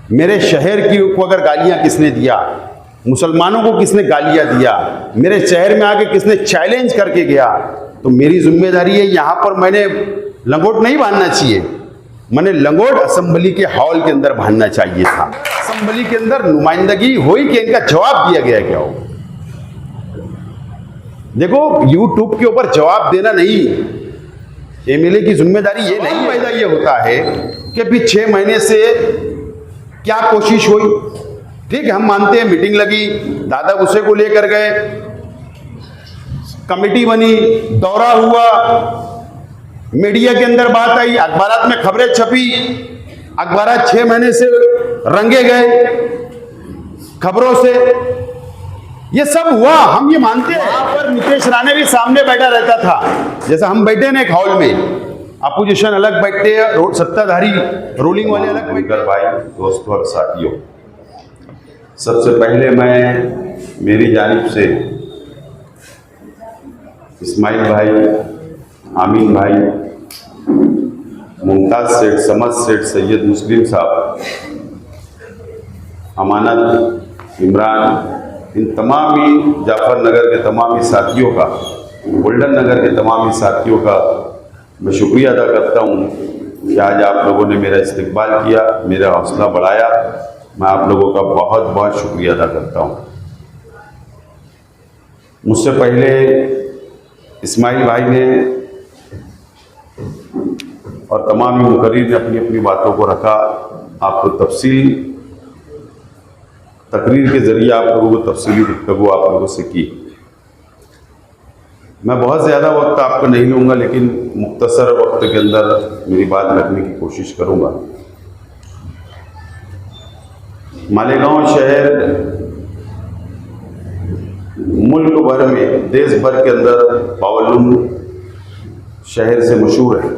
मेरे शहर की को अगर गालियां किसने दिया, मुसलमानों को किसने गालियां दिया, मेरे शहर में आके किसने चैलेंज करके गया, तो मेरी जिम्मेदारी है यहाँ पर मैंने लंगोट नहीं बांधना चाहिए, मैंने लंगोट असेंबली के हॉल के अंदर बांधना चाहिए था। असेंबली के अंदर नुमाइंदगी हुई कि इनका जवाब दिया गया क्या हो। देखो यूट्यूब के ऊपर जवाब देना नहीं, एमएलए की जिम्मेदारी ये नहीं। फायदा ये होता है कि भी 6 महीने से क्या कोशिश हुई, ठीक है हम मानते हैं मीटिंग लगी, दादा गुस्से को लेकर गए, कमेटी बनी, दौरा हुआ, मीडिया के अंदर बात आई, अखबारात में खबरें छपी, अखबारात 6 महीने से रंगे गए खबरों से, ये सब हुआ, हम ये मानते हैं। वहां पर नीतीश राणे भी सामने बैठा रहता था, जैसा हम बैठे ना एक हॉल में, अपोजिशन अलग बैठते हैं, सत्ताधारी रूलिंग वाले अलग बैठे। भाई, दोस्तों और साथियों, सबसे पहले मैं मेरी जानिब से इस्माइल भाई, आमीन भाई, मुमताज सेठ, समद सेठ, सैयद मुस्लिम साहब, अमानत, इमरान, इन तमामी जाफर नगर के तमामी साथियों का, गोल्डन नगर के तमामी साथियों का मैं शुक्रिया अदा करता हूँ कि आज आप लोगों ने मेरा इस्तकबाल किया, मेरा हौसला बढ़ाया। मैं आप लोगों का बहुत बहुत शुक्रिया अदा करता हूँ। मुझसे पहले इस्माइल भाई ने और तमाम मुकर्रीर ने अपनी अपनी बातों को रखा, आपको तफसील तकरीर के ज़रिए आप लोगों को तफसीली गुफ्तगू आप लोगों से की। मैं बहुत ज़्यादा वक्त आपका नहीं लूँगा, लेकिन मुख्तसर वक्त के अंदर मेरी बात रखने की कोशिश करूँगा। मालेगांव शहर मुल्क भर में, देश भर के अंदर पावलूम शहर से मशहूर है,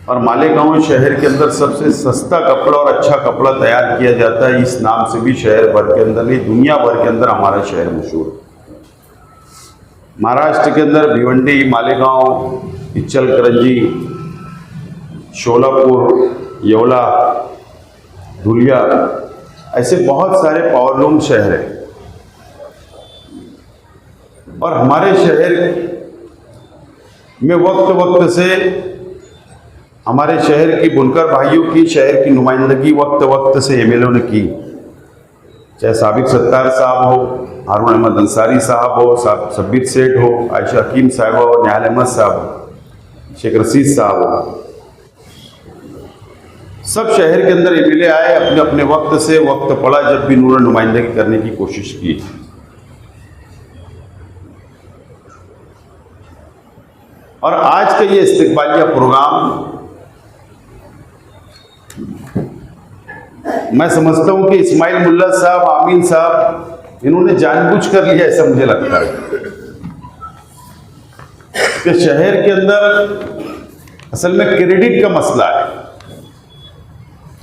और मालेगांव शहर के अंदर सबसे सस्ता कपड़ा और अच्छा कपड़ा तैयार किया जाता है। इस नाम से भी शहर भर के अंदर नहीं, दुनिया भर के अंदर हमारा शहर मशहूर है। महाराष्ट्र के अंदर भिवंडी, मालेगांव, इचलकरंजी, शोलापुर, येवला, धुलिया, ऐसे बहुत सारे पावरलूम शहर हैं। और हमारे शहर में वक्त वक्त से हमारे शहर की बुनकर भाइयों की, शहर की नुमाइंदगी वक्त वक्त से एमएलए ने की, चाहे साबिक सत्तार साहब हो, हारून अहमद अंसारी साहब हो, शब्बीर सेठ हो, आयशा हकीम साहब हो, निहाल अहमद साहब, शेख रशीद साहब हो, सब शहर के अंदर एमएलए आए, अपने अपने वक्त से वक्त पड़ा जब भी उन्होंने नुमाइंदगी करने की कोशिश की। और आज का ये इस्तकबालिया प्रोग्राम मैं समझता हूं कि इस्माइल मुल्ला साहब, आमीन साहब, इन्होंने जानबूझ कर लिया, ऐसा मुझे लगता है कि शहर के अंदर असल में क्रेडिट का मसला है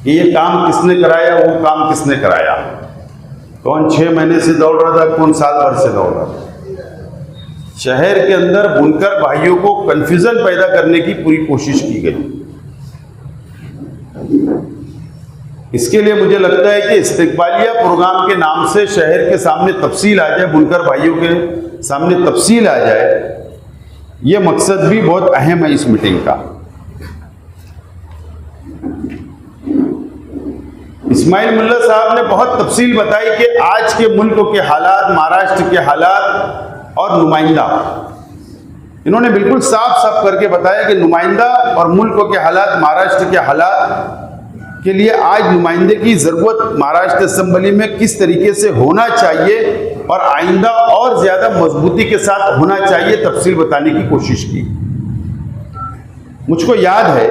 कि ये काम किसने कराया, वो काम किसने कराया, कौन 6 महीने से दौड़ रहा था, कौन साल भर से दौड़ रहा था। शहर के अंदर बुनकर भाइयों को कंफ्यूजन पैदा करने की पूरी कोशिश की गई। इसके लिए मुझे लगता है कि इस्तकबालिया प्रोग्राम के नाम से शहर के सामने तफसील आ जाए, बुनकर भाइयों के सामने तफसील आ जाए, ये मकसद भी बहुत अहम है इस मीटिंग का। इस्माइल मुल्ला साहब ने बहुत तफसील बताई कि आज के मुल्क के हालात, महाराष्ट्र के हालात और नुमाइंदा, इन्होंने बिल्कुल साफ साफ करके बताया कि नुमाइंदा और मुल्क के हालात, महाराष्ट्र के हालात के लिए आज नुमाइंदे की ज़रूरत महाराष्ट्र असेंबली में किस तरीके से होना चाहिए और आइंदा और ज़्यादा मजबूती के साथ होना चाहिए, तफसील बताने की कोशिश की। मुझको याद है,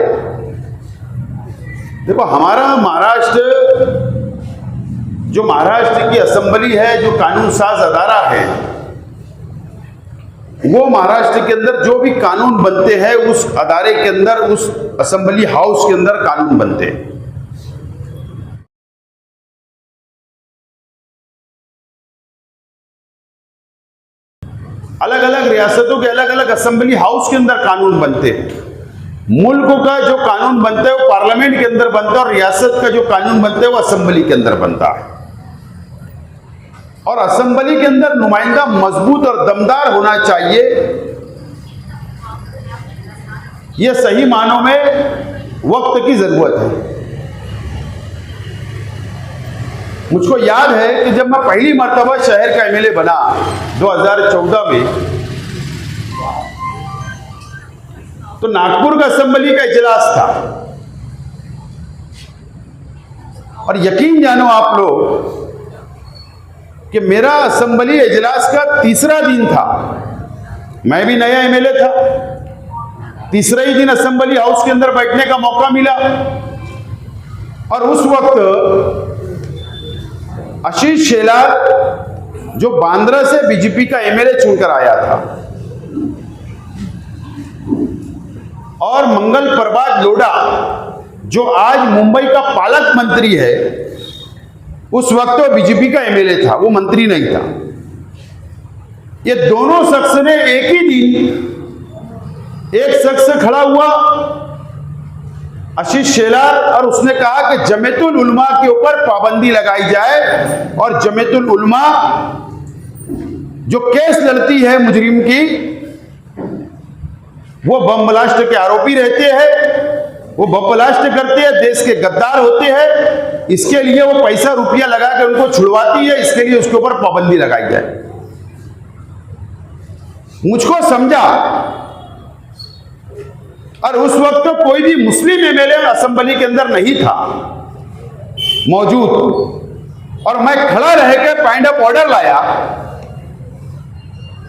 देखो हमारा महाराष्ट्र, जो महाराष्ट्र की असेंबली है, जो कानून साज अदारा है, वो महाराष्ट्र के अंदर जो भी कानून बनते हैं उस अदारे के अंदर, उस असेंबली हाउस के अंदर कानून बनते हैं। अलग अलग रियासतों के अलग अलग असेंबली हाउस के अंदर कानून बनते हैं। मुल्क का जो कानून बनता है वो पार्लियामेंट के अंदर बनता है और रियासत का जो कानून बनता है वो असेंबली के अंदर बनता है। और असेंबली के अंदर नुमाइंदा मजबूत और दमदार होना चाहिए। यह सही मानों में वक्त की जरूरत है। मुझको याद है कि जब मैं पहली मर्तबा शहर का एमएलए बना 2014 में, तो नागपुर का असेंबली का इजलास था और यकीन जानो आप लोग कि मेरा असेंबली इजलास का तीसरा दिन था। मैं भी नया एमएलए था। तीसरा ही दिन असेंबली हाउस के अंदर बैठने का मौका मिला और उस वक्त आशीष शेलार जो बांद्रा से बीजेपी का एमएलए चुनकर आया था और मंगल प्रभात लोढ़ा जो आज मुंबई का पालक मंत्री है, उस वक्त वो बीजेपी का एमएलए था, वो मंत्री नहीं था। ये दोनों शख्स ने एक ही दिन, एक शख्स खड़ा हुआ आशीष शेलार और उसने कहा कि जमीयतुल उलमा के ऊपर पाबंदी लगाई जाए और जमीयतुल उलमा जो केस लड़ती है मुजरिम की, वो बम ब्लास्ट के आरोपी रहते हैं, वो बम ब्लास्ट करते हैं, देश के गद्दार होते हैं, इसके लिए वो पैसा रुपया लगा के उनको छुड़वाती है, इसके लिए उसके ऊपर पाबंदी लगाई जाए। मुझको समझा और उस वक्त तो कोई भी मुस्लिम एमएलए असेंबली के अंदर नहीं था मौजूद और मैं खड़ा रह के पॉइंट ऑफ ऑर्डर लाया।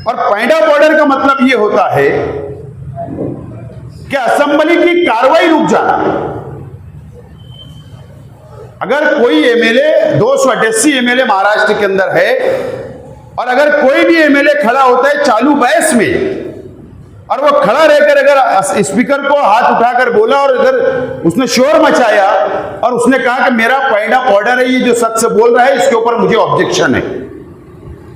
और पॉइंट ऑफ ऑर्डर का मतलब यह होता है कि असेंबली की कार्रवाई रुक जाना। अगर कोई एमएलए 288 एमएलए महाराष्ट्र के अंदर है और अगर कोई भी एमएलए खड़ा होता है चालू बहस में और वो खड़ा रहकर अगर स्पीकर को हाथ उठाकर बोला और अगर उसने शोर मचाया और उसने कहा कि मेरा पॉइंट ऑफ ऑर्डर है, ये जो शख्स बोल रहा है इसके ऊपर मुझे ऑब्जेक्शन है,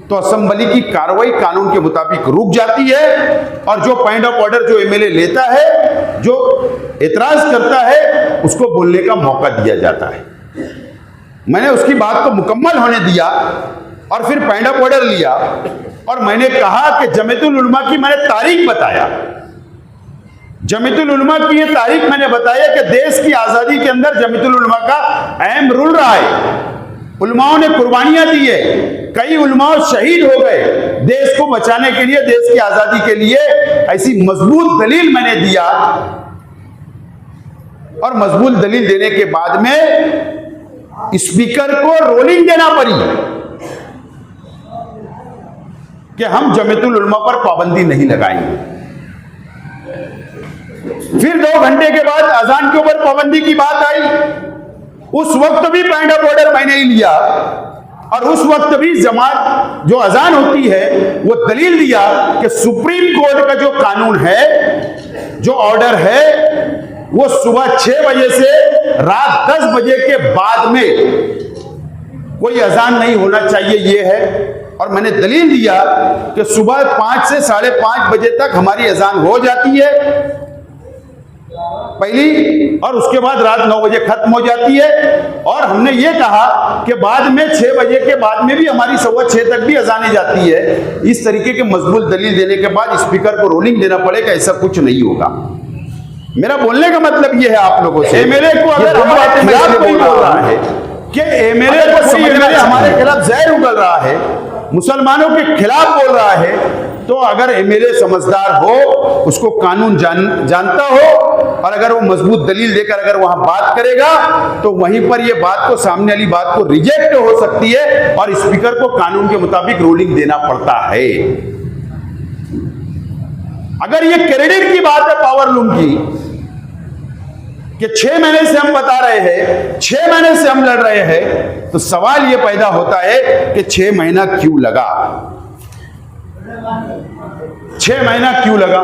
तो असेंबली की कार्रवाई कानून के मुताबिक रुक जाती है और जो पॉइंट ऑफ ऑर्डर जो एमएलए लेता है, जो एतराज करता है, उसको बोलने का मौका दिया जाता है। मैंने उसकी बात को मुकम्मल होने दिया और फिर पॉइंट ऑफ ऑर्डर लिया और मैंने कहा कि जमीयतुल उलमा की मैंने तारीख बताया। जमीयतुल उलमा की ये तारीख मैंने बताया कि देश की आजादी के अंदर जमीयतुल उलमा का अहम रोल रहा है। उलमाओं ने कुर्बानियां दी है, कई उलमाओं शहीद हो गए देश को बचाने के लिए, देश की आजादी के लिए। ऐसी मजबूत दलील मैंने दिया और मजबूत दलील देने के बाद में स्पीकर को रोलिंग देना पड़ी कि हम जमीयतुल उलमा पर पाबंदी नहीं लगाएंगे। फिर 2 घंटे के बाद अजान के ऊपर पाबंदी की बात आई। उस वक्त भी पॉइंट ऑफ ऑर्डर मैंने ही लिया और उस वक्त भी जमात जो अजान होती है वो दलील दिया कि सुप्रीम कोर्ट का जो कानून है, जो ऑर्डर है, वो सुबह 6 बजे से रात 10 बजे के बाद में कोई अजान नहीं होना चाहिए, ये है। और मैंने दलील दिया कि सुबह 5 से 5:30 बजे तक हमारी अजान हो जाती है पहली, और उसके बाद रात 9 बजे खत्म हो जाती है। और हमने ये कहा कि बाद में 6 बजे के बाद में भी हमारी 6:15 तक भी अजाने जाती है। इस तरीके के मजबूत दलील देने के बाद स्पीकर को रोलिंग देना पड़ेगा, ऐसा कुछ नहीं होगा। मेरा बोलने का मतलब ये है आप लोगों से, एमएलए को अगर हमारे खिलाफ कोई बोल रहा है कि एमएलए हमारे खिलाफ जहर उगल रहा है, मुसलमानों के खिलाफ बोल रहा है, तो अगर एमएलए समझदार हो, उसको कानून जानता हो और अगर वो मजबूत दलील देकर अगर वहां बात करेगा तो वहीं पर ये बात को, सामने वाली बात को रिजेक्ट हो सकती है और स्पीकर को कानून के मुताबिक रूलिंग देना पड़ता है। अगर ये क्रेडिट की बात है पावरलूम की कि 6 महीने से हम बता रहे हैं, 6 महीने से हम लड़ रहे हैं, तो सवाल ये पैदा होता है कि 6 महीना क्यों लगा? 6 महीना क्यों लगा?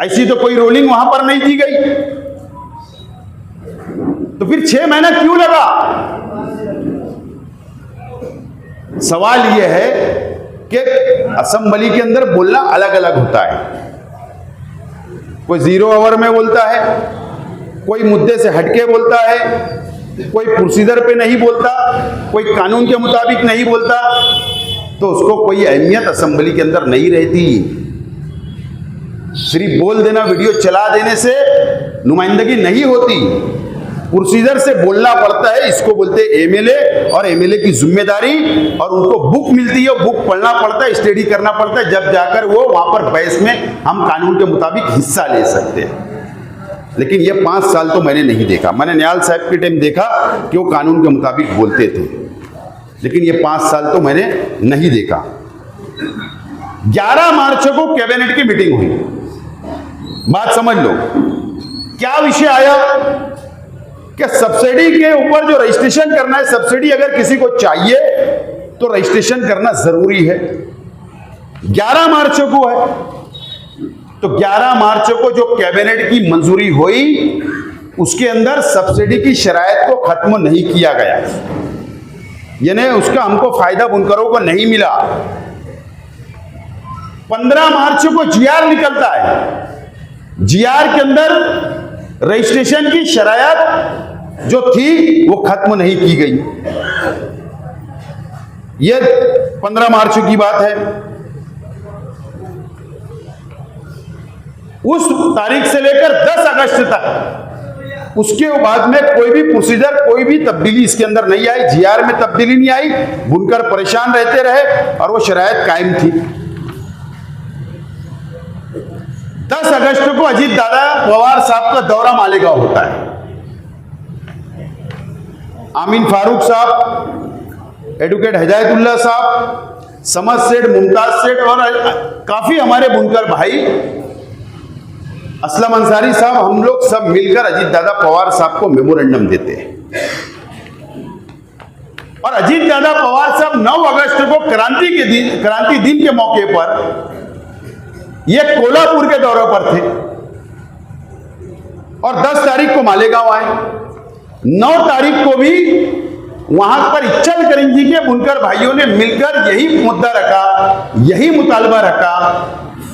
ऐसी तो कोई रोलिंग वहां पर नहीं की गई, तो फिर 6 महीना क्यों लगा? सवाल यह है कि असेंबली के अंदर बोलना अलग अलग होता है। कोई 0 आवर में बोलता है, कोई मुद्दे से हटके बोलता है, कोई प्रोसीजर पे नहीं बोलता, कोई कानून के मुताबिक नहीं बोलता, तो उसको कोई अहमियत असेंबली के अंदर नहीं रहती। सिर्फ बोल देना, वीडियो चला देने से नुमाइंदगी नहीं होती, प्रोसीजर से बोलना पड़ता है। इसको बोलते हैं एमएलए, और एमएलए की जिम्मेदारी, और उनको बुक मिलती है, बुक पढ़ना पड़ता है, स्टडी करना पड़ता है, जब जाकर वो वहां पर बहस में हम कानून के मुताबिक हिस्सा ले सकते हैं। लेकिन ये 5 साल तो मैंने नहीं देखा। मैंने निहाल साहब के टाइम देखा कि वो कानून के मुताबिक बोलते थे, लेकिन ये 5 साल तो मैंने नहीं देखा। 11 मार्च को कैबिनेट की मीटिंग हुई। बात समझ लो, क्या विषय आया कि सब्सिडी के ऊपर जो रजिस्ट्रेशन करना है, सब्सिडी अगर किसी को चाहिए तो रजिस्ट्रेशन करना जरूरी है। 11 मार्च को है, तो 11 मार्च को जो कैबिनेट की मंजूरी हुई, उसके अंदर सब्सिडी की शराइत को खत्म नहीं किया गया, यानी उसका हमको फायदा बुनकरों को नहीं मिला। 15 मार्च को जीआर निकलता है, जीआर के अंदर रजिस्ट्रेशन की शराइत जो थी वो खत्म नहीं की गई। ये 15 मार्च की बात है। उस तारीख से लेकर 10 अगस्त तक, उसके बाद में कोई भी प्रोसीजर, कोई भी तब्दीली इसके अंदर नहीं आई, जीआर में तब्दीली नहीं आई, बुनकर परेशान रहते रहे और वो शराइत कायम थी। 10 अगस्त को अजीत दादा पवार साहब का दौरा मालेगांव होता है। आमीन फारूक साहब, एडवोकेट हिदायतुल्लाह साहब, समद सेठ, मुमताज सेठ और काफी हमारे बुनकर भाई, असलम अंसारी साहब, हम लोग सब मिलकर अजीत दादा पवार साहब को मेमोरेंडम देते हैं। और अजीत दादा पवार साहब 9 अगस्त को क्रांति दिन के मौके पर ये कोल्हापुर के दौरे पर थे और 10 तारीख को मालेगांव आए। 9 तारीख को भी वहां पर इचलकरंजी के बुनकर भाइयों ने मिलकर यही मुद्दा रखा, यही मुतालबा रखा,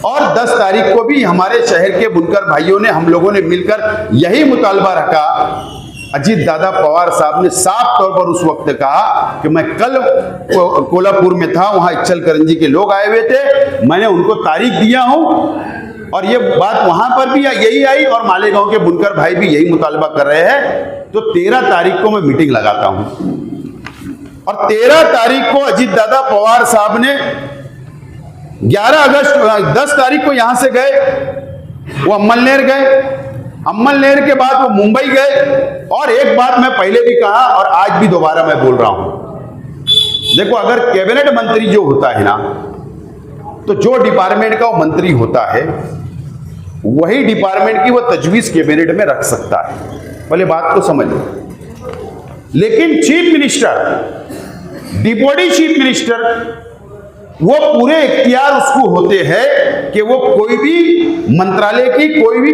और 10 तारीख को भी हमारे शहर के बुनकर भाइयों ने, हम लोगों ने मिलकर यही मुतालबा रखा। अजीत दादा पवार साहब ने साफ तौर पर उस वक्त कहा कि मैं कल कोल्हापुर में था, वहां इचलकरंजी के लोग आए हुए थे, मैंने उनको तारीख दिया हूं, और ये बात वहां पर भी यही आई और मालेगांव के बुनकर भाई भी यही मुतालबा कर रहे हैं, तो 13 तारीख को मैं मीटिंग लगाता हूं। और 13 तारीख को अजीत दादा पवार साहब ने 10 तारीख को यहां से गए, वो अम्मलनेर गए, अम्मलनेर के बाद वो मुंबई गए। और एक बात मैं पहले भी कहा और आज भी दोबारा मैं बोल रहा हूं, देखो अगर कैबिनेट मंत्री जो होता है ना, तो जो डिपार्टमेंट का वो मंत्री होता है वही डिपार्टमेंट की वो तजवीज कैबिनेट में रख सकता है, पहले बात को समझ लो। लेकिन chief minister, deputy chief minister, वो पूरे इख्तियार उसको होते हैं कि वो कोई भी मंत्रालय की, कोई भी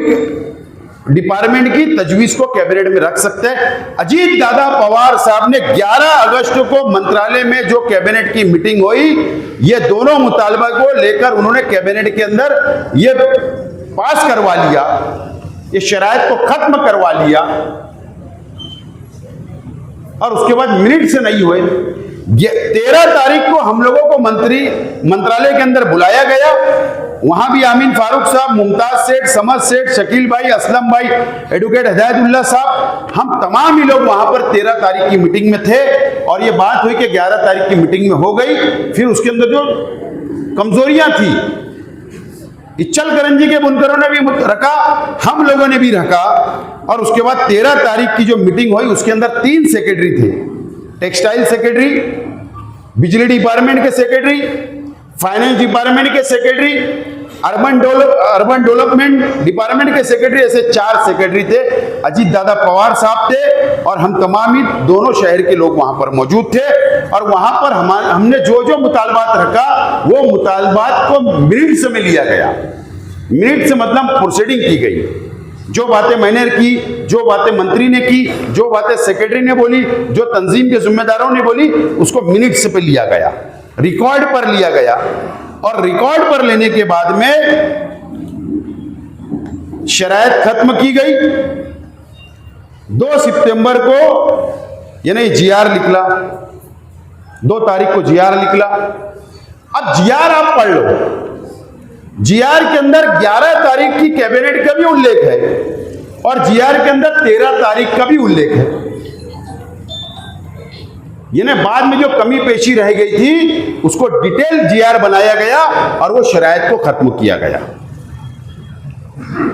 डिपार्टमेंट की तजवीज को कैबिनेट में रख सकते हैं। अजीत दादा पवार साहब ने 11 अगस्त को मंत्रालय में जो कैबिनेट की मीटिंग हुई, ये दोनों मुतालबा को लेकर उन्होंने कैबिनेट के अंदर ये पास करवा लिया, ये शराइत को खत्म करवा लिया, और उसके बाद मिनट से नहीं हुए। 13 तारीख को हम लोगों को मंत्रालय के अंदर बुलाया गया, वहां भी आमीन फारूक साहब, मुमताज सेठ, समद सेठ, शकील भाई, असलम भाई, एडवोकेट हिदायतुल्लाह साहब, हम तमाम ही लोग वहां पर 13 तारीख की मीटिंग में थे। और ये बात हुई कि 11 तारीख की मीटिंग में हो गई। फिर उसके अंदर जो कमजोरियां थी, इचलकरंजी के बुनकरों ने भी रखा, हम लोगों ने भी रखा, और उसके बाद 13 तारीख की जो मीटिंग हुई उसके अंदर 3 सेक्रेटरी थे, टेक्सटाइल सेक्रेटरी, बिजली डिपार्टमेंट के सेक्रेटरी, फाइनेंस डिपार्टमेंट के सेक्रेटरी, अर्बन डेवलपमेंट डिपार्टमेंट के सेक्रेटरी, ऐसे 4 सेक्रेटरी थे। अजीत दादा पवार साहब थे और हम तमाम ही दोनों शहर के लोग वहां पर मौजूद थे। और वहां पर हमने जो जो मुतालबात रखा, वो मुतालबात को मिनट्स में लिया गया। मिनट्स मतलब प्रोसीडिंग की गई, जो बातें मैंने की, जो बातें मंत्री ने की, जो बातें सेक्रेटरी ने बोली, जो तंजीम के जिम्मेदारों ने बोली, उसको मिनट्स पे लिया गया, रिकॉर्ड पर लिया गया। और रिकॉर्ड पर लेने के बाद में शराइत खत्म की गई। 2 सितंबर को यानी जीआर निकला, 2 तारीख को जीआर निकला। अब जीआर आप पढ़ लो, जीआर के अंदर 11 तारीख की कैबिनेट का भी उल्लेख है और जीआर के अंदर 13 तारीख का भी उल्लेख है। यानी बाद में जो कमी पेशी रह गई थी उसको डिटेल जीआर बनाया गया और वो शराइत को खत्म किया गया।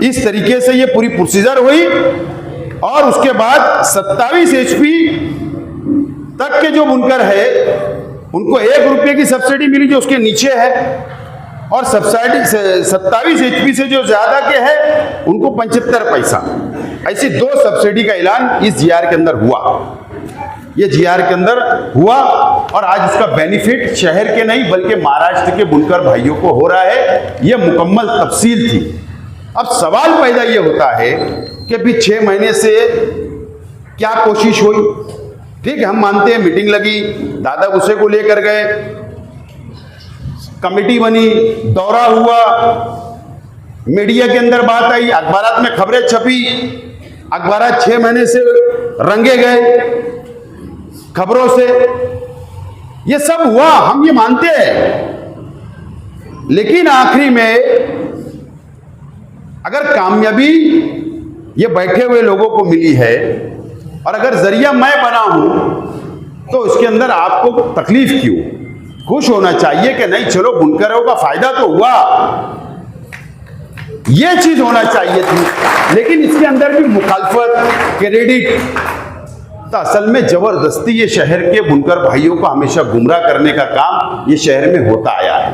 इस तरीके से ये पूरी प्रोसीजर हुई और उसके बाद 27 HP तक के जो बुनकर है उनको 1 रुपये की सब्सिडी मिली जो उसके नीचे है, और सब्सिडी 27 HP से जो ज्यादा के है उनको 75 पैसा। ऐसी 2 सब्सिडी का ऐलान इस जीआर के अंदर हुआ, ये जीआर के अंदर हुआ और आज इसका बेनिफिट शहर के नहीं बल्कि महाराष्ट्र के बुनकर भाइयों को हो रहा है। ये मुकम्मल तफसील थी। अब सवाल पैदा ये होता है कि भी 6 महीने से क्या कोशिश हुई। ठीक है, हम मानते हैं मीटिंग लगी, दादा भूसे को लेकर गए, कमेटी बनी, दौरा हुआ, मीडिया के अंदर बात आई, अखबारात में खबरें छपी, अखबारात 6 महीने से रंगे गए खबरों से, ये सब हुआ, हम ये मानते हैं। लेकिन आखिरी में अगर कामयाबी ये बैठे हुए लोगों को मिली है और अगर जरिया मैं बना हूं तो इसके अंदर आपको तकलीफ क्यों? खुश होना चाहिए कि नहीं चलो बुनकरों का फायदा तो हुआ, ये चीज होना चाहिए थी। लेकिन इसके अंदर भी मुखालफत, क्रेडिट, तो असल में जबरदस्ती ये शहर के बुनकर भाइयों को हमेशा गुमराह करने का काम ये शहर में होता आया है,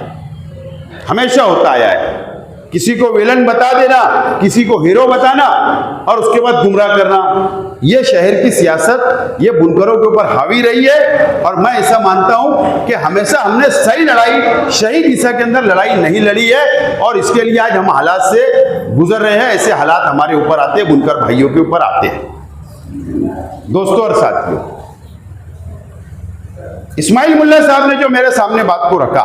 हमेशा होता आया है। किसी को विलन बता देना, किसी को हीरो बताना और उसके बाद गुमराह करना, ये शहर की सियासत ये बुनकरों के ऊपर हावी रही है। और मैं ऐसा मानता हूं कि हमेशा हमने सही लड़ाई, सही दिशा के अंदर लड़ाई नहीं लड़ी है और इसके लिए आज हम हालात से गुजर रहे हैं। ऐसे हालात हमारे ऊपर आते हैं, बुनकर भाइयों के ऊपर आते हैं। दोस्तों और साथियों, इस्माइल मुल्ला साहब ने जो मेरे सामने बात को रखा,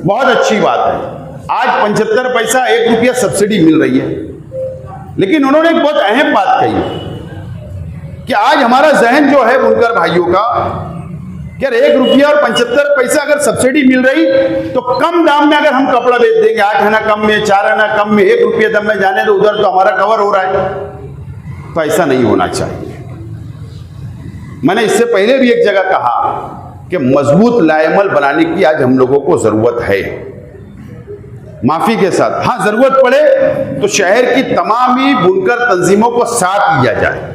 बहुत अच्छी बात है। आज 75 पैसा 1 रुपया सब्सिडी मिल रही है, लेकिन उन्होंने एक बहुत अहम बात कही कि आज हमारा जहन जो है बुनकर भाइयों का कि 1 रुपया और 75 पैसा अगर सब्सिडी मिल रही तो कम दाम में अगर हम कपड़ा बेच देंगे, 8 आना कम में, 4 आना कम में, 1 रुपये दाम में जाने तो उधर तो हमारा कवर हो रहा है। तो ऐसा नहीं होना चाहिए। मैंने इससे पहले भी एक जगह कहा कि मजबूत लाएमल बनाने की आज हम लोगों को जरूरत है। माफी के साथ, हाँ जरूरत पड़े तो शहर की तमाम ही बुनकर तंजीमों को साथ लिया जाए।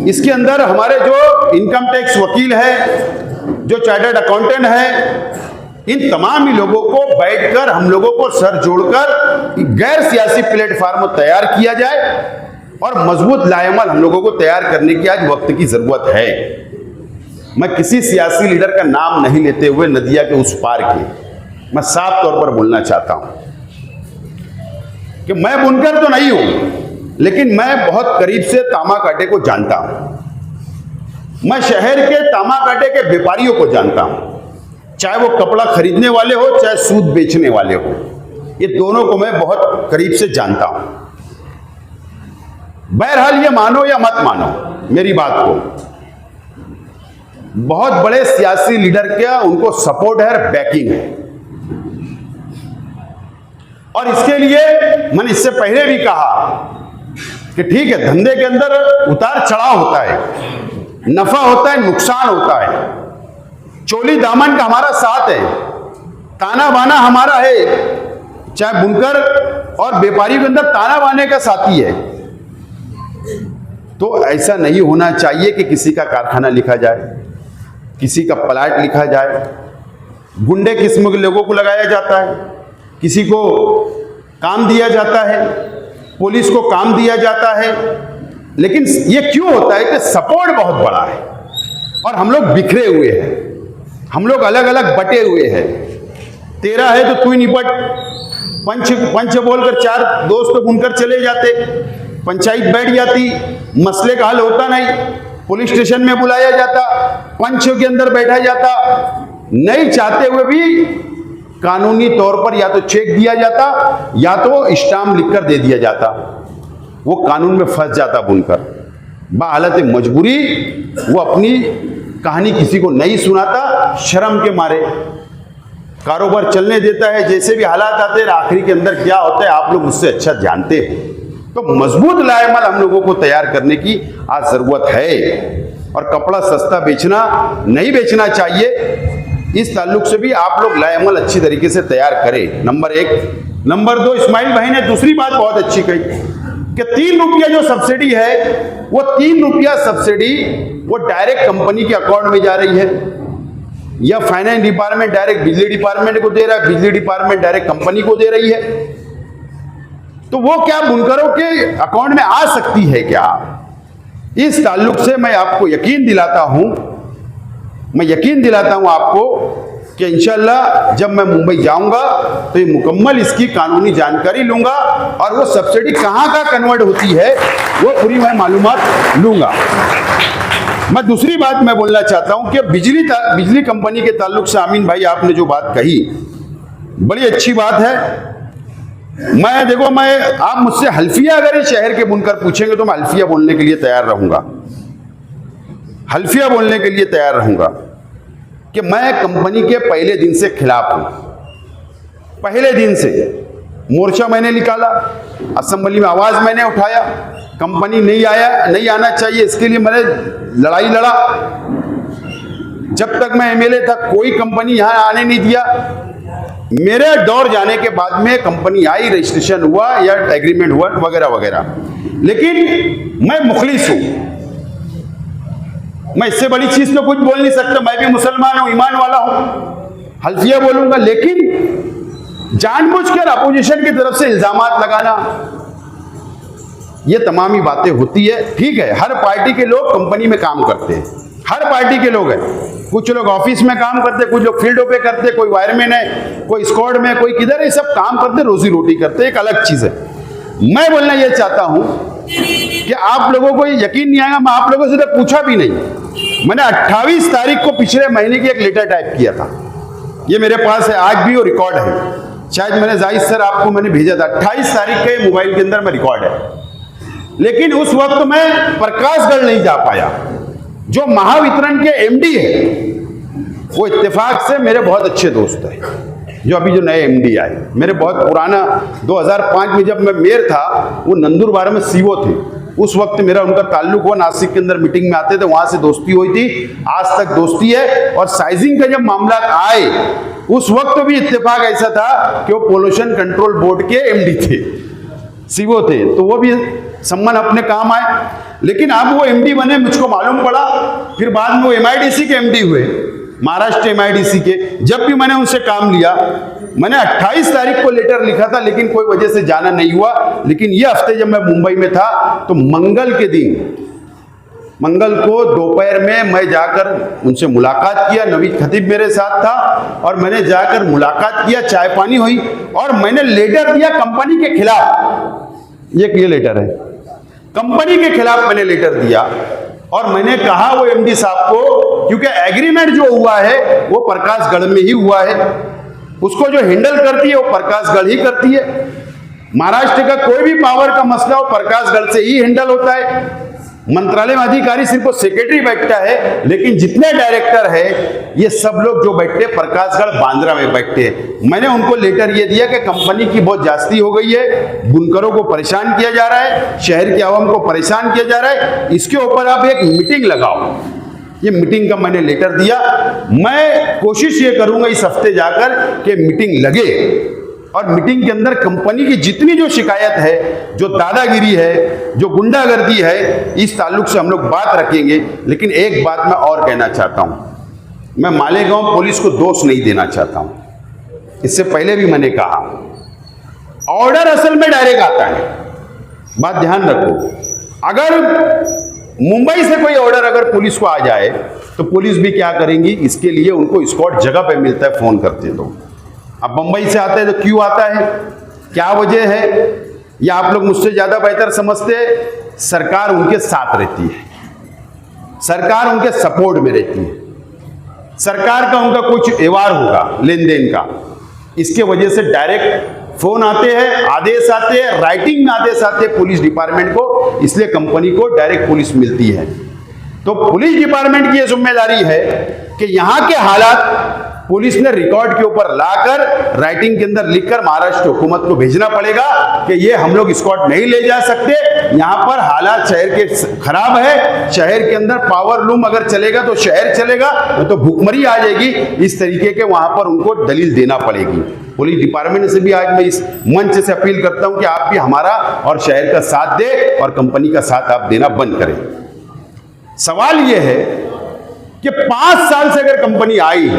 इसके अंदर हमारे जो इनकम टैक्स वकील है, जो चार्टर्ड अकाउंटेंट है, इन तमाम ही लोगों को बैठकर हम लोगों को सर जोड़कर गैर सियासी प्लेटफॉर्म तैयार किया जाए और मजबूत लाएमल हम लोगों को तैयार करने की आज वक्त की जरूरत है। मैं किसी सियासी लीडर का नाम नहीं लेते हुए नदिया के उस पार के मैं साफ तौर पर बोलना चाहता हूं कि मैं बुनकर तो नहीं हूं, लेकिन मैं बहुत करीब से तामाकाटे को जानता हूं। मैं शहर के तामाकाटे के व्यापारियों को जानता हूं, चाहे वो कपड़ा खरीदने वाले हो चाहे सूद बेचने वाले हो, ये दोनों को मैं बहुत करीब से जानता हूं। बहरहाल ये मानो या मत मानो मेरी बात को, बहुत बड़े सियासी लीडर का उनको सपोर्ट है और बैकिंग है। और इसके लिए मैंने इससे पहले भी कहा कि ठीक है, धंधे के अंदर उतार चढ़ाव होता है, नफा होता है, नुकसान होता है, चोली दामन का हमारा साथ है, ताना बाना हमारा है, चाहे बुनकर और व्यापारी के अंदर ताना बाने का साथी है। तो ऐसा नहीं होना चाहिए कि किसी का कारखाना लिखा जाए, किसी का प्लाट लिखा जाए, गुंडे किस्म के लोगों को लगाया जाता है, किसी को काम दिया जाता है, पुलिस को काम दिया जाता है। लेकिन ये क्यों होता है कि सपोर्ट बहुत बड़ा है और हम लोग बिखरे हुए हैं, हम लोग अलग अलग बटे हुए हैं। तेरा है तो तू ही निपट, पंच बोलकर 4 दोस्त बुनकर चले जाते, पंचायत बैठ जाती, मसले का हल होता नहीं, पुलिस स्टेशन में बुलाया जाता, पंच के अंदर बैठा जाता, नहीं चाहते हुए भी कानूनी तौर पर या तो चेक दिया जाता या तो स्टाम्प लिखकर दे दिया जाता। वो कानून में फंस जाता बुनकर, बाहालत मजबूरी वो अपनी कहानी किसी को नहीं सुनाता, शर्म के मारे कारोबार चलने देता है। जैसे भी हालात आते हैं आखिरी के अंदर क्या होता है आप लोग मुझसे अच्छा जानते हैं। तो मजबूत लाएमल हम लोगों को तैयार करने की आज जरूरत है, और कपड़ा सस्ता बेचना नहीं बेचना चाहिए। इस ताल्लुक से भी आप लोग लाएमल अच्छी तरीके से तैयार करें, नंबर 1। नंबर 2, इस्माइल भाई ने दूसरी बात बहुत अच्छी कही कि 3 रुपया जो सब्सिडी है वो 3 रुपया सब्सिडी वो डायरेक्ट कंपनी के अकाउंट में जा रही है, या फाइनेंस डिपार्टमेंट डायरेक्ट बिजली डिपार्टमेंट को दे रहा है, बिजली डिपार्टमेंट डायरेक्ट कंपनी को दे रही है। तो वो क्या बुनकरों के अकाउंट में आ सकती है क्या? इस ताल्लुक से मैं आपको यकीन दिलाता हूं आपको कि इंशाल्लाह जब मैं मुंबई जाऊंगा तो ये मुकम्मल इसकी कानूनी जानकारी लूंगा, और वो सब्सिडी कहां का कन्वर्ट होती है वो पूरी मैं मालूमात लूंगा। मैं दूसरी बात मैं बोलना चाहता हूं कि बिजली कंपनी के ताल्लुक से आमीन भाई आपने जो बात कही बड़ी अच्छी बात है। आप मुझसे हल्फिया अगर इस शहर के बुनकर पूछेंगे तो मैं हल्फिया बोलने के लिए तैयार रहूंगा कि मैं कंपनी के पहले दिन से खिलाफ हूं। पहले दिन से मोर्चा मैंने निकाला, असेंबली में आवाज मैंने उठाया, कंपनी नहीं आना चाहिए इसके लिए मैंने लड़ाई लड़ा। जब तक मैं एमएलए था कोई कंपनी यहां आने नहीं दिया। मेरे दौर जाने के बाद में कंपनी आई, रजिस्ट्रेशन हुआ या एग्रीमेंट हुआ वगैरह वगैरह। लेकिन मैं मुखलिस हूं, मैं इससे बड़ी चीज तो कुछ बोल नहीं सकता। मैं भी मुसलमान हूं, ईमान वाला हूं, हल्फिया बोलूंगा। लेकिन जानबूझकर अपोजिशन की तरफ से इल्जामात लगाना, ये तमामी बातें होती है। ठीक है, हर पार्टी के लोग कंपनी में काम करते हैं, हर पार्टी के लोग हैं। कुछ लोग ऑफिस में काम करते, कुछ लोग फील्डों पे करते, कोई वायरमैन है, कोई स्क्वाड में, कोई किधर है, सब काम करते, रोजी रोटी करते, एक अलग चीज है। मैं बोलना ये चाहता हूं कि आप लोगों को यकीन नहीं आएगा, मैं आप लोगों से तो पूछा भी नहीं। मैंने 28 तारीख को पिछले महीने की एक लेटर टाइप किया था, ये मेरे पास है आज भी, वो रिकॉर्ड है। शायद मैंने जाहिद सर आपको मैंने भेजा था 28 तारीख के मोबाइल के अंदर में रिकॉर्ड है। लेकिन उस वक्त मैं प्रकाशगढ़ नहीं जा पाया। जो महावितरण के एमडी है वो इत्तेफाक से मेरे बहुत अच्छे दोस्त हैं, जो अभी जो नए एमडी आए, मेरे बहुत पुराना 2005 में जब मैं मेयर था वो नंदुरबार में सीओ थे। उस वक्त मेरा उनका ताल्लुक हुआ, नासिक के अंदर मीटिंग में आते थे, वहां से दोस्ती हुई थी, आज तक दोस्ती है। और साइजिंग का जब मामला आए उस वक्त भी इत्तेफाक ऐसा था कि वो पोल्यूशन कंट्रोल बोर्ड के एमडी थे, सीओ थे, तो वो भी सम्मान अपने काम आए। लेकिन अब वो एमडी बने, मुझको मालूम पड़ा, फिर बाद में वो एमआईडीसी के एमडी हुए, महाराष्ट्र एमआईडीसी के। जब भी मैंने उनसे काम लिया, मैंने 28 तारीख को लेटर लिखा था, लेकिन कोई वजह से जाना नहीं हुआ। लेकिन ये हफ्ते जब मैं मुंबई में था तो मंगल के दिन, मंगल को दोपहर में मैं जाकर उनसे मुलाकात किया। नवीद खतीब मेरे साथ था और मैंने जाकर मुलाकात किया, चाय पानी हुई और मैंने लेटर दिया कंपनी के खिलाफ। ये लेटर है, कंपनी के खिलाफ मैंने लेटर दिया और मैंने कहा वो एमडी साहब को, क्योंकि एग्रीमेंट जो हुआ है वो प्रकाशगढ़ में ही हुआ है, उसको जो हैंडल करती है वो प्रकाशगढ़ ही करती है। महाराष्ट्र का कोई भी पावर का मसला हो प्रकाशगढ़ से ही हैंडल होता है। मंत्रालय में अधिकारी सिर्फ सेक्रेटरी बैठता है, लेकिन जितने डायरेक्टर है ये सब लोग जो बैठते हैं प्रकाशगढ़ बांद्रा में बैठते हैं। मैंने उनको लेटर ये दिया कि कंपनी की बहुत जास्ती हो गई है, बुनकरों को परेशान किया जा रहा है, शहर की आवाम को परेशान किया जा रहा है, इसके ऊपर आप एक मीटिंग लगाओ। ये मीटिंग का मैंने लेटर दिया। मैं कोशिश ये करूंगा इस हफ्ते जाकर कि मीटिंग लगे और मीटिंग के अंदर कंपनी की जितनी जो शिकायत है, जो दादागिरी है, जो गुंडागर्दी है, इस ताल्लुक से हम लोग बात रखेंगे। लेकिन एक बात मैं और कहना चाहता हूं, मैं मालेगांव पुलिस को दोष नहीं देना चाहता हूं। इससे पहले भी मैंने कहा, ऑर्डर असल में डायरेक्ट आता है, बात ध्यान रखो। अगर मुंबई से कोई ऑर्डर अगर पुलिस को आ जाए तो पुलिस भी क्या करेंगी, इसके लिए उनको स्कॉट जगह पे मिलता है, फोन करते तो। अब बंबई से आता है तो क्यों आता है, क्या वजह है, या आप लोग मुझसे ज्यादा बेहतर समझते हैं। सरकार उनके साथ रहती है, सरकार उनके सपोर्ट में रहती है, सरकार का उनका कुछ व्यवहार होगा लेन देन का, इसके वजह से डायरेक्ट फोन आते हैं, आदेश आते हैं, राइटिंग में आदेश आते हैं पुलिस डिपार्टमेंट को, इसलिए कंपनी को डायरेक्ट पुलिस मिलती है। तो पुलिस डिपार्टमेंट की यह जिम्मेदारी है कि यहां के हालात पुलिस ने रिकॉर्ड के ऊपर लाकर राइटिंग के अंदर लिखकर महाराष्ट्र हुकूमत को भेजना पड़ेगा कि ये हम लोग स्कॉट नहीं ले जा सकते, यहां पर हालात शहर के खराब है, शहर के अंदर पावर लूम अगर चलेगा तो शहर चलेगा, तो भूखमरी आ जाएगी। इस तरीके के वहां पर उनको दलील देना पड़ेगी। पुलिस डिपार्टमेंट से भी आज मैं इस मंच से अपील करता हूं कि आप भी हमारा और शहर का साथ दें और कंपनी का साथ आप देना बंद करें। सवाल यह है कि 5 साल से अगर कंपनी आई,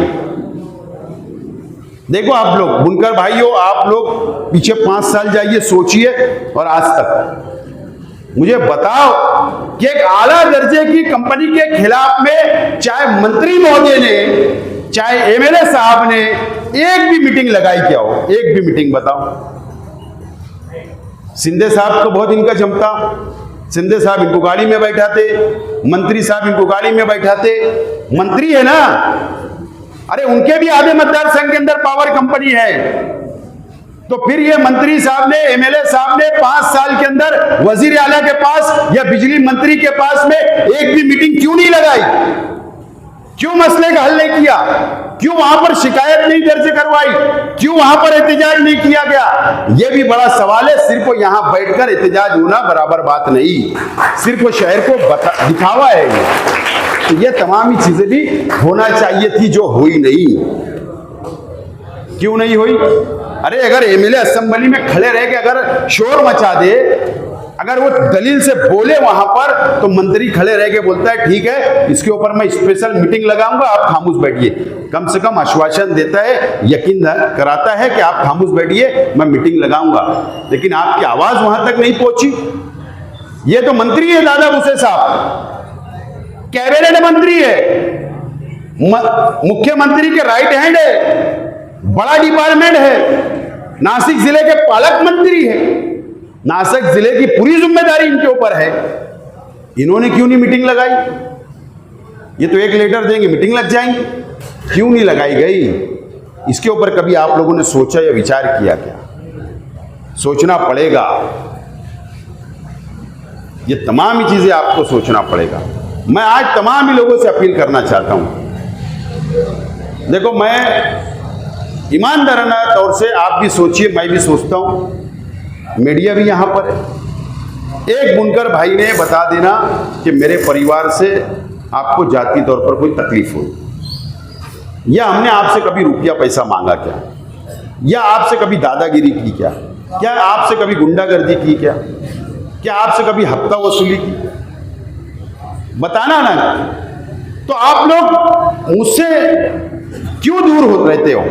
देखो आप लोग बुनकर भाइयों, आप लोग पीछे 5 साल जाइए, सोचिए, और आज तक मुझे बताओ कि एक आला दर्जे की कंपनी के खिलाफ में चाहे मंत्री महोदय ने, चाहे एमएलए साहब ने एक भी मीटिंग लगाई क्या हो? एक भी मीटिंग बताओ। शिंदे साहब को बहुत इनका जमता, शिंदे साहब इनको गाड़ी में बैठाते, मंत्री साहब इनको गाड़ी में बैठाते, मंत्री है ना, अरे उनके भी आधे मतदार संघ के अंदर पावर कंपनी है, तो फिर ये मंत्री साहब ने, एमएलए साहब ने 5 साल के अंदर वजीर आला के पास या बिजली मंत्री के पास में एक भी मीटिंग क्यों नहीं लगाई? क्यों मसले का हल नहीं किया? क्यों वहां पर शिकायत नहीं दर्ज करवाई? क्यों वहां पर एहतजाज नहीं किया गया? यह भी बड़ा सवाल है। सिर्फ यहां बैठकर एहतजाज होना बराबर बात नहीं, सिर्फ शहर को दिखावा है ये। तो ये तमाम ही चीजें भी होना चाहिए थी, जो हुई नहीं। क्यों नहीं हुई? अरे अगर एमएलए असेंबली में खड़े रह के अगर शोर मचा दे, अगर वो दलील से बोले वहां पर, तो मंत्री खड़े रह के बोलता है ठीक है, इसके ऊपर मैं स्पेशल मीटिंग लगाऊंगा, आप खामोश बैठिए। कम से कम आश्वासन देता है, यकीन कराता है कि आप खामोश बैठिए, मैं मीटिंग लगाऊंगा। लेकिन आपकी आवाज वहां तक नहीं पहुंची। ये तो मंत्री है दादा भूसे साहब, कैबिनेट मंत्री है, मुख्यमंत्री के राइट हैंड है, बड़ा डिपार्टमेंट है, नासिक जिले के पालक मंत्री है, नासिक जिले की पूरी जिम्मेदारी इनके ऊपर है। इन्होंने क्यों नहीं मीटिंग लगाई? ये तो एक लेटर देंगे, मीटिंग लग जाएंगी। क्यों नहीं लगाई गई? इसके ऊपर कभी आप लोगों ने सोचा या विचार किया क्या? सोचना पड़ेगा, ये तमाम ही चीजें आपको सोचना पड़ेगा। मैं आज तमाम ही लोगों से अपील करना चाहता हूं, देखो मैं ईमानदाराना तौर से, आप भी सोचिए, मैं भी सोचता हूं, मीडिया भी यहां पर है। एक बुनकर भाई ने बता देना कि मेरे परिवार से आपको जाति तौर पर कोई तकलीफ हो, या हमने आपसे कभी रुपया पैसा मांगा क्या, या आपसे कभी दादागिरी की क्या आपसे कभी गुंडागर्दी की क्या आपसे कभी हफ्ता वसूली की? बताना ना। तो आप लोग मुझसे क्यों दूर हो रहते हो?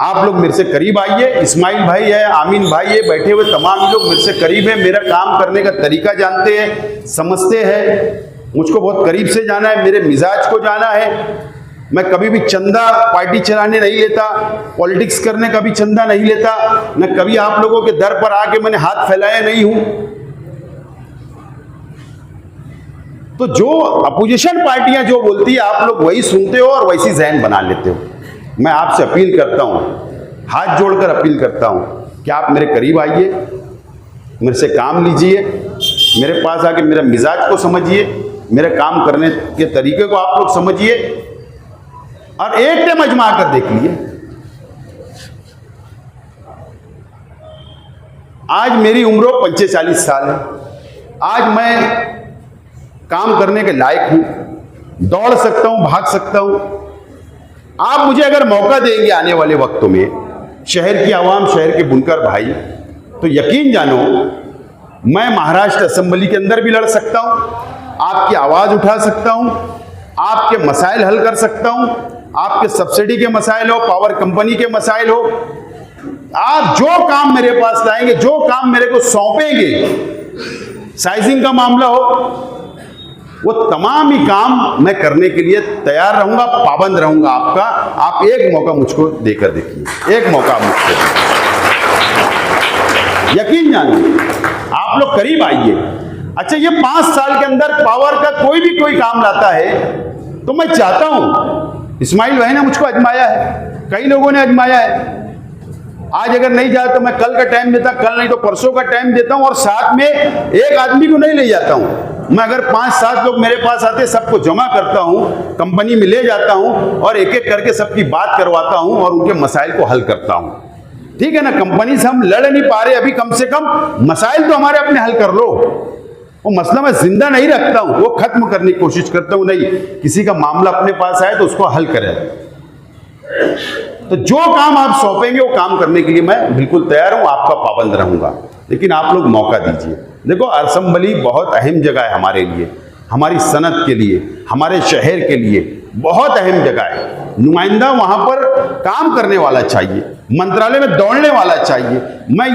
आप लोग मेरे से करीब आइए। इस्माइल भाई है, आमीन भाई है, बैठे हुए तमाम लोग मेरे से करीब है, मेरा काम करने का तरीका जानते हैं, समझते हैं, मुझको बहुत करीब से जाना है, मेरे मिजाज को जाना है। मैं कभी भी चंदा पार्टी चलाने नहीं लेता, पॉलिटिक्स करने का भी चंदा नहीं लेता, मैं कभी आप लोगों के दर पर आके मैंने हाथ फैलाया नहीं हूं। तो जो अपोजिशन पार्टियां जो बोलती है, आप लोग वही सुनते हो और वैसी जहन बना लेते हो। मैं आपसे अपील करता हूं, हाथ जोड़कर अपील करता हूं कि आप मेरे करीब आइए, मेरे से काम लीजिए, मेरे पास आके मेरा मिजाज को समझिए, मेरे काम करने के तरीके को आप लोग समझिए, और एक टाइम आजमा कर देख लीजिए। आज मेरी उम्र 45 साल है, आज मैं काम करने के लायक हूं, दौड़ सकता हूं, भाग सकता हूं। आप मुझे अगर मौका देंगे आने वाले वक्तों में, शहर की आवाम, शहर के बुनकर भाई, तो यकीन जानो मैं महाराष्ट्र असेंबली के अंदर भी लड़ सकता हूं, आपकी आवाज उठा सकता हूं, आपके मसाइल हल कर सकता हूं, आपके सब्सिडी के मसाइल हो, पावर कंपनी के मसाइल हो, आप जो काम मेरे पास लाएंगे, जो काम मेरे को सौंपेंगे, साइजिंग का मामला हो, वो तमाम ही काम मैं करने के लिए तैयार रहूंगा, पाबंद रहूंगा आपका। आप एक मौका मुझको देकर देखिए, एक मौका मुझको, यकीन जानिए, आप लोग करीब आइए। अच्छा, ये 5 साल के अंदर पावर का कोई भी कोई काम लाता है, तो मैं चाहता हूं, इस्माइल भाई ने मुझको आजमाया है, कई लोगों ने आजमाया है। आज अगर नहीं जाता तो मैं कल का टाइम देता, कल नहीं तो परसों का टाइम देता हूं, और साथ में एक आदमी को नहीं ले जाता हूं। मैं अगर 5-7 लोग मेरे पास आते, सबको जमा करता हूं, कंपनी में ले जाता हूं और एक एक करके सबकी बात करवाता हूं और उनके मसाइल को हल करता हूं। ठीक है ना, कंपनी से हम लड़ नहीं पा रहे, अभी कम से कम मसाइल तो हमारे अपने हल कर लो। वो मसला मैं जिंदा नहीं रखता हूं, वो खत्म करने की कोशिश करता हूं। नहीं, किसी का मामला अपने पास आए तो उसको हल करें। तो जो काम आप सौंपेंगे वो काम करने के लिए मैं बिल्कुल तैयार हूं, आपका पाबंद रहूंगा, लेकिन आप लोग मौका दीजिए। देखो, असम्बली बहुत अहम जगह है हमारे लिए, हमारी सनत के लिए, हमारे शहर के लिए बहुत अहम जगह है। नुमाइंदा वहां पर काम करने वाला चाहिए, मंत्रालय में दौड़ने वाला चाहिए। मैं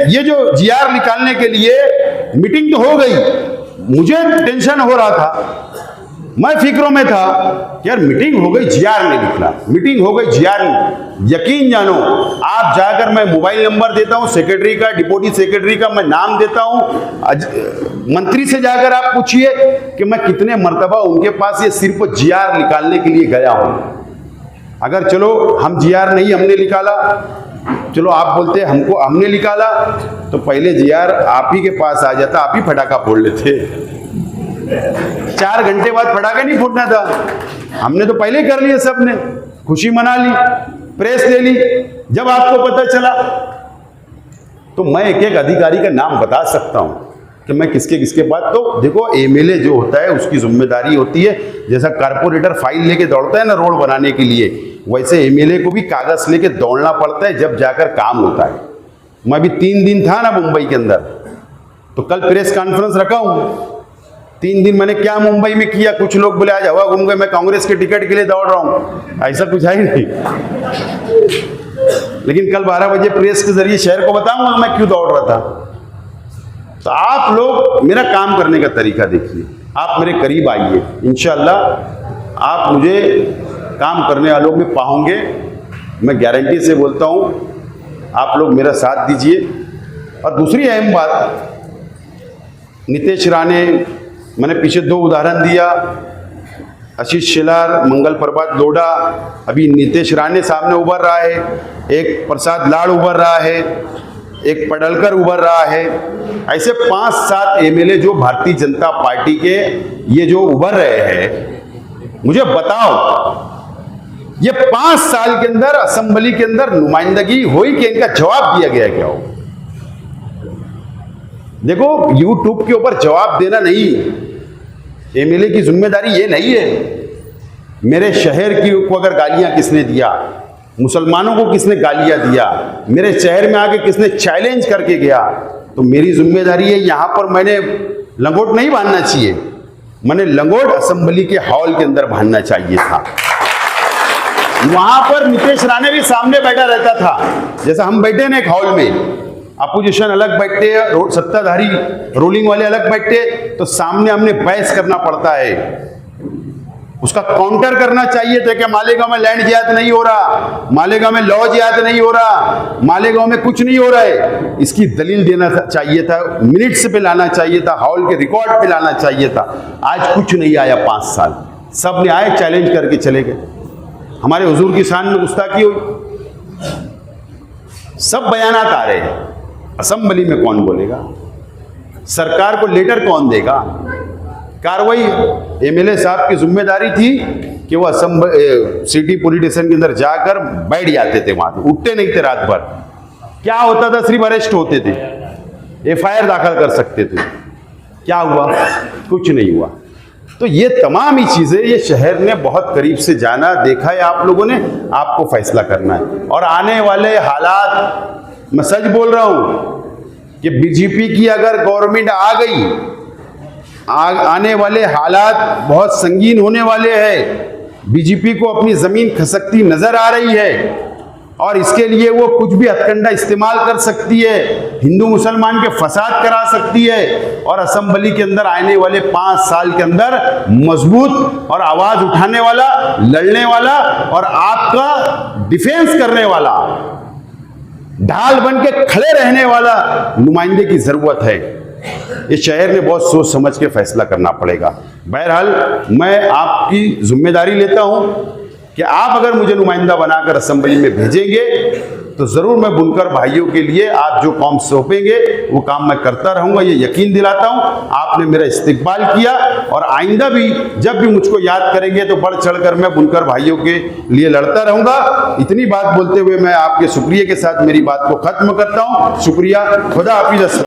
ये जो जीआर निकालने के लिए मीटिंग तो हो गई, मुझे टेंशन हो रहा था, मैं फिक्रों में था कि यार मीटिंग हो गई, जीआर नहीं निकला, मीटिंग हो गई, जीआर नहीं। यकीन जानो, आप जाकर, मैं मोबाइल नंबर देता हूं सेक्रेटरी का, डिप्टी सेक्रेटरी का, मैं नाम देता हूं, मंत्री से जाकर आप पूछिए कि मैं कितने मर्तबा उनके पास ये सिर्फ जीआर निकालने के लिए गया हूं। अगर चलो हम जीआर नहीं हमने निकाला, चलो आप बोलते हमने निकाला, तो पहले जीआर आप ही के पास आ जाता, आप ही फटाका फोड़ लेते। 4 घंटे बाद पटाखा नहीं फूटना था, हमने तो पहले कर लिया, सबने खुशी मना ली, प्रेस ले ली। जब आपको पता चला तो मैं एक एक अधिकारी का नाम बता सकता हूं कि मैं किसके किसके पास। तो देखो, एमएलए जो होता है उसकी जिम्मेदारी होती है, जैसा कारपोरेटर फाइल लेके दौड़ता है ना रोड बनाने के लिए, वैसे एमएलए को भी कागज लेके दौड़ना पड़ता है, जब जाकर काम होता है। मैं भी 3 दिन था ना मुंबई के अंदर, तो कल प्रेस कॉन्फ्रेंस रखा हूं। 3 दिन मैंने क्या मुंबई में किया, कुछ लोग बोले आज हवा घूम गए, मैं कांग्रेस के टिकट के लिए दौड़ रहा हूं, ऐसा कुछ है ही नहीं। लेकिन कल 12 बजे प्रेस के जरिए शहर को बताऊंगा मैं क्यों दौड़ रहा था। तो आप लोग मेरा काम करने का तरीका देखिए, आप मेरे करीब आइए, इंशाअल्लाह आप मुझे काम करने वालों में पाओगे। मैं गारंटी से बोलता हूं, आप लोग मेरा साथ दीजिए। और दूसरी अहम बात, नीतीश राणे, मैंने पीछे 2 उदाहरण दिया, आशीष शेलार, मंगल प्रभात लोढ़ा, अभी नीतीश राणे सामने उभर रहा है, एक प्रसाद लाड़ उभर रहा है, एक पडलकर उभर रहा है। ऐसे 5-7 एमएलए जो भारतीय जनता पार्टी के ये जो उभर रहे हैं, मुझे बताओ ये 5 साल के अंदर असेंबली के अंदर नुमाइंदगी हुई कि इनका जवाब दिया गया क्या हो? देखो, यूट्यूब के ऊपर जवाब देना नहीं, एमएलए की जिम्मेदारी ये नहीं है। मेरे शहर की को अगर गालियां किसने दिया, मुसलमानों को किसने गालियां दिया, मेरे शहर में आके किसने चैलेंज करके गया, तो मेरी जिम्मेदारी है। यहां पर मैंने लंगोट नहीं बांधना चाहिए, मैंने लंगोट असेंबली के हॉल के अंदर बांधना चाहिए था। वहां पर नीतीश राणे भी सामने बैठा रहता था, जैसा हम बैठे ना एक हॉल में, अपोजिशन अलग बैठते, सत्ताधारी रूलिंग वाले अलग बैठते, तो सामने हमने बहस करना पड़ता है, उसका काउंटर करना चाहिए था कि मालेगांव में लैंड जिहाद नहीं हो रहा, मालेगांव में लॉ जिहाद नहीं हो रहा, मालेगांव में कुछ नहीं हो रहा है, इसकी दलील देना चाहिए था, मिनट्स पे लाना चाहिए था, हॉल के रिकॉर्ड पे लाना चाहिए था। आज कुछ नहीं आया, 5 साल सब ने आए, चैलेंज करके चले गए, हमारे हुजूर की शान में गुस्ताखी हुई, सब बयानात आ रहे हैं। असेंबली में कौन बोलेगा? सरकार को लेटर कौन देगा? कार्रवाई एमएलए साहब की जिम्मेदारी थी कि वो सिटी पुलिस स्टेशन के अंदर जाकर बैठ जाते थे, वहां उठते नहीं थे रात भर। क्या होता था? सिर्फ अरेस्ट होते थे, एफआईआर दाखिल कर सकते थे। क्या हुआ? कुछ नहीं हुआ। तो ये तमाम ही चीजें ये शहर ने बहुत करीब से जाना, देखा है आप लोगों ने, आपको फैसला करना है। और आने वाले हालात, मैं सच बोल रहा हूं कि बीजेपी की अगर गवर्नमेंट आ गई, आने वाले हालात बहुत संगीन होने वाले हैं। बीजेपी को अपनी जमीन खसकती नजर आ रही है और इसके लिए वो कुछ भी हथकंडा इस्तेमाल कर सकती है, हिंदू मुसलमान के फसाद करा सकती है। और असेंबली के अंदर आने वाले 5 साल के अंदर मजबूत और आवाज उठाने वाला, लड़ने वाला और आपका डिफेंस करने वाला, ढाल बन के खड़े रहने वाला नुमाइंदे की जरूरत है। इस शहर ने बहुत सोच समझ के फैसला करना पड़ेगा। बहरहाल मैं आपकी जिम्मेदारी लेता हूं कि आप अगर मुझे नुमाइंदा बनाकर असेंबली में भेजेंगे तो जरूर मैं बुनकर भाइयों के लिए आप जो काम सौंपेंगे वो काम मैं करता रहूंगा, ये यकीन दिलाता हूं। आपने मेरा इस्तकबाल किया और आइंदा भी जब भी मुझको याद करेंगे तो बढ़ चढ़कर मैं बुनकर भाइयों के लिए लड़ता रहूंगा। इतनी बात बोलते हुए मैं आपके शुक्रिया के साथ मेरी बात को खत्म करता हूं। शुक्रिया, खुदा हाफिज।